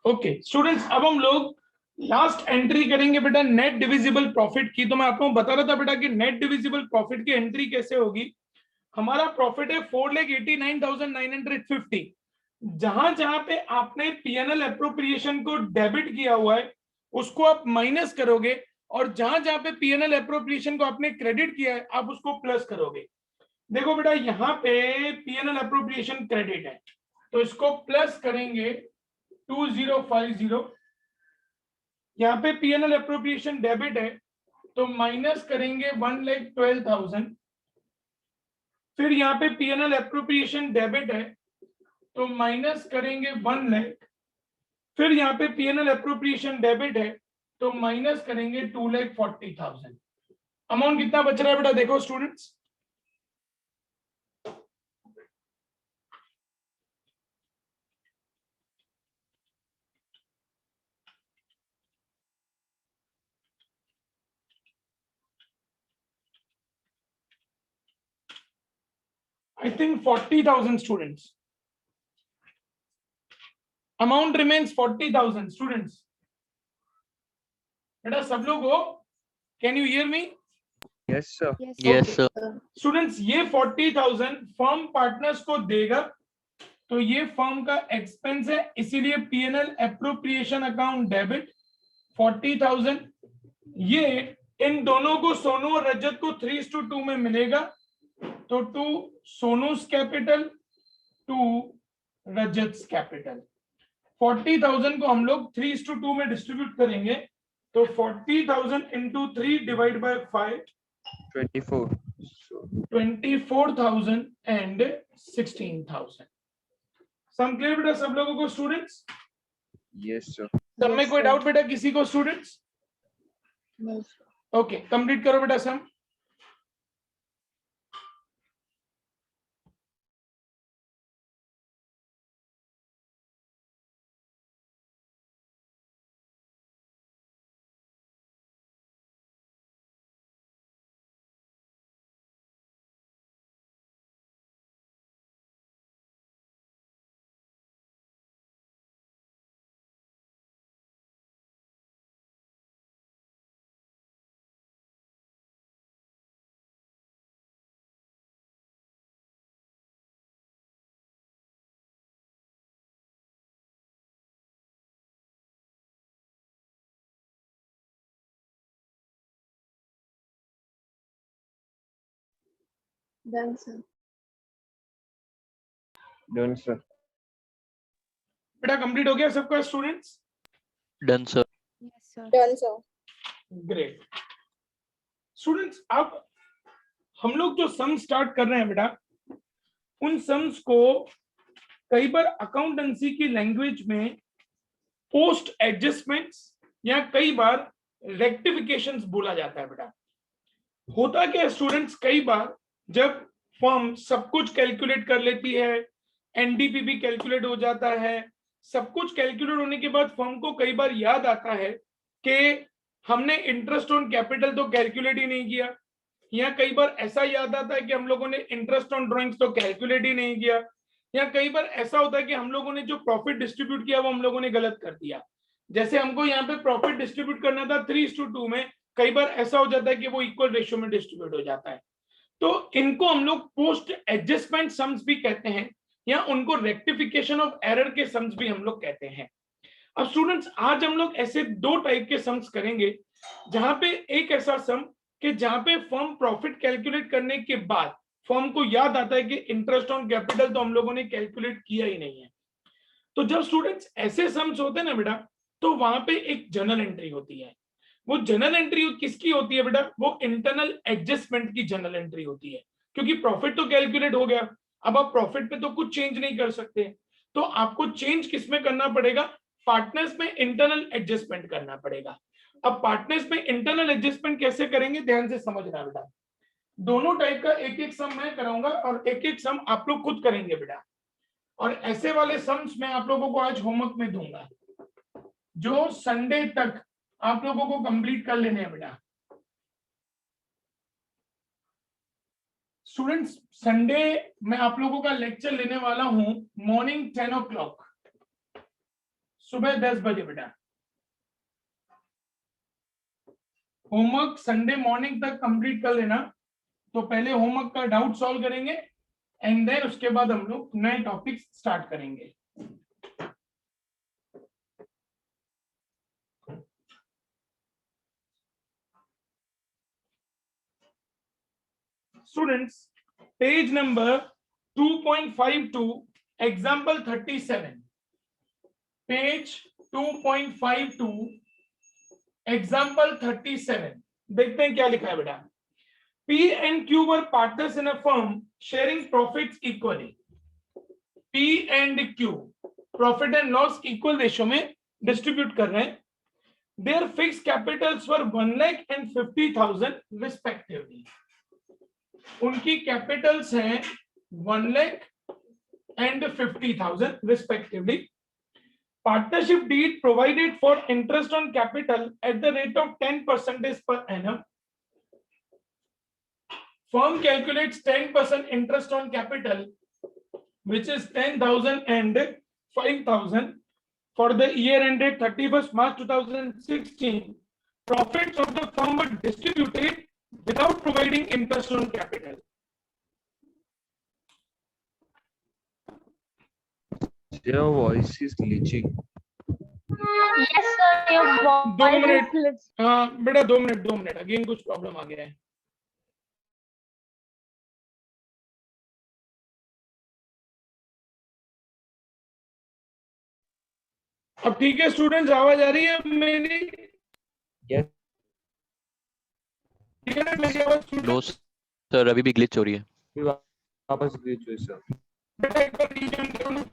Okay students, अब हम लोग लास्ट एंट्री करेंगे बेटा नेट डिविजिबल प्रॉफिट की। तो मैं आपको बता रहा था बेटा कि नेट डिविजिबल प्रॉफिट की एंट्री कैसे होगी। हमारा प्रॉफिट है 4,89,950। जहां जहां पे आपने पीएनएल एप्रोप्रिएशन को डेबिट किया हुआ है उसको आप माइनस करोगे, और जहां जहां पे पीएनएल एप्रोप्रिएशन को आपने क्रेडिट किया है आप उसको प्लस करोगे। देखो बेटा यहाँ पे पीएनएल एप्रोप्रिएशन क्रेडिट है तो इसको प्लस करेंगे 2050। यहाँ पे पीएनएल एप्रोप्रिएशन डेबिट है तो माइनस करेंगे 1,12,000। फिर यहाँ पे पीएनएल एप्रोप्रिएशन डेबिट है तो माइनस करेंगे 1 लाख। फिर यहाँ पे पीएनएल एप्रोप्रिएशन डेबिट है तो माइनस करेंगे 2,40,000। अमाउंट कितना बच रहा है बेटा देखो students. I think 40,000 students. Amount remains 40,000 students. बेटा सब लोग हो? Can you hear me? Yes, sir. Yes, sir. Students ये 40,000 फर्म पार्टनर्स को देगा तो ये फर्म का एक्सपेंस है, इसीलिए पीएनएल एप्रोप्रिएशन अकाउंट डेबिट 40,000। ये इन दोनों को सोनू और रजत को 3:2 में मिलेगा तो to Sonu's capital to Rajat capital. 40,000 को हम लोग 3:2 में डिस्ट्रीब्यूट करेंगे तो 40,000 into 3 divide by 5 24. 24,000 and 16,000। Sum clear बेटा सब लोगों को स्टूडेंट्स? Yes, sir. सब में कोई डाउट बेटा किसी को स्टूडेंट्स? ओके कंप्लीट करो बेटा सम। Done, sir. Done, sir. बेटा कंप्लीट हो गया सबका students? Done, sir. Yes, sir. Done, sir. Great students, अब हम लोग जो सम स्टार्ट कर रहे हैं बेटा उन सम्स को कई बार अकाउंटेंसी की लैंग्वेज में पोस्ट एडजस्टमेंट्स या कई बार रेक्टिफिकेशंस बोला जाता है बेटा। होता क्या है स्टूडेंट्स, कई बार जब फर्म सब कुछ कैलकुलेट कर लेती है, एनडीपी भी कैलकुलेट हो जाता है, सब कुछ कैलकुलेट होने के बाद फर्म को कई बार याद आता है कि हमने इंटरेस्ट ऑन कैपिटल तो कैलकुलेट ही नहीं किया, या कई बार ऐसा याद आता है कि हम लोगों ने इंटरेस्ट ऑन ड्राइंग्स तो कैलकुलेट ही नहीं किया, या कई बार ऐसा होता है कि हम लोगों ने जो प्रॉफिट डिस्ट्रीब्यूट किया वो हम लोगों ने गलत कर दिया। जैसे हमको यहाँ पे प्रॉफिट डिस्ट्रीब्यूट करना था 3:2 में, कई बार ऐसा हो जाता है कि वो इक्वल रेशियो में डिस्ट्रीब्यूट हो जाता है। तो इनको हम लोग पोस्ट एडजस्टमेंट सम्स भी कहते हैं या उनको रेक्टिफिकेशन ऑफ एरर के सम्स भी हम लोग कहते हैं। अब स्टूडेंट्स आज हम लोग ऐसे दो टाइप के सम्स करेंगे, जहां पे एक ऐसा सम कि जहां पे फर्म प्रॉफिट कैलकुलेट करने के बाद फर्म को याद आता है कि इंटरेस्ट ऑन कैपिटल तो हम लोगों ने कैलकुलेट किया ही नहीं है। तो जब स्टूडेंट्स ऐसे सम्स होते हैं ना बेटा, तो वहां पे एक जर्नल एंट्री होती है। वो जर्नल एंट्री किसकी होती है बेटा? वो इंटरनल एडजस्टमेंट की जर्नल एंट्री होती है, क्योंकि प्रॉफिट तो कैलकुलेट हो गया, अब आप प्रॉफिट पे तो कुछ चेंज नहीं कर सकते, तो आपको चेंज किसमें करना पड़ेगा? पार्टनर्स में इंटरनल एडजस्टमेंट करना पड़ेगा। अब पार्टनर्स में इंटरनल एडजस्टमेंट कैसे करेंगे, ध्यान से समझना बेटा। दोनों टाइप का एक एक सम मैं कराऊंगा और एक एक सम आप लोग खुद करेंगे बेटा, और ऐसे वाले सम्स मैं आप लोगों को आज होमवर्क में दूंगा जो संडे तक आप लोगों को कंप्लीट कर लेने हैं बेटा। स्टूडेंट्स संडे मैं आप लोगों का लेक्चर लेने वाला हूं मॉर्निंग 10 o'clock। सुबह 10 बजे बेटा। होमवर्क संडे मॉर्निंग तक कंप्लीट कर लेना। तो पहले होमवर्क का डाउट सॉल्व करेंगे एंड देन उसके बाद हम लोग नए टॉपिक स्टार्ट करेंगे। Students, page number 2.52, example 37। Page 2.52, example 37। देखते हैं क्या लिखा है बेटा। P and Q were partners in a firm sharing profits equally. P and Q profit and loss equal ratio में distribute कर रहे हैं। Their fixed capitals were 1,50,000 respectively. उनकी कैपिटल्स हैं 1,50,000 respectively. Partnership deed provided for interest on capital at the rate of 10% per annum. Firm calculates 10% interest on capital, which is 10,000 and 5,000 for the year ended 31st March 2016. Profits of the firm were distributed without providing interest on capital. Your voice is glitching. Yes, sir. Your voice 2 is minute. glitch. हाँ बेटा 2 minute again कुछ problem आ गया है। अब ठीक है students, आवाज आ रही है मेरी? Yes. ठीक है ना मेरी आवाज? नो सर, अभी भी ग्लिच हो रही है। फिर वापस glitch हुई sir. बेटा एक बार रीजॉइन करो ना।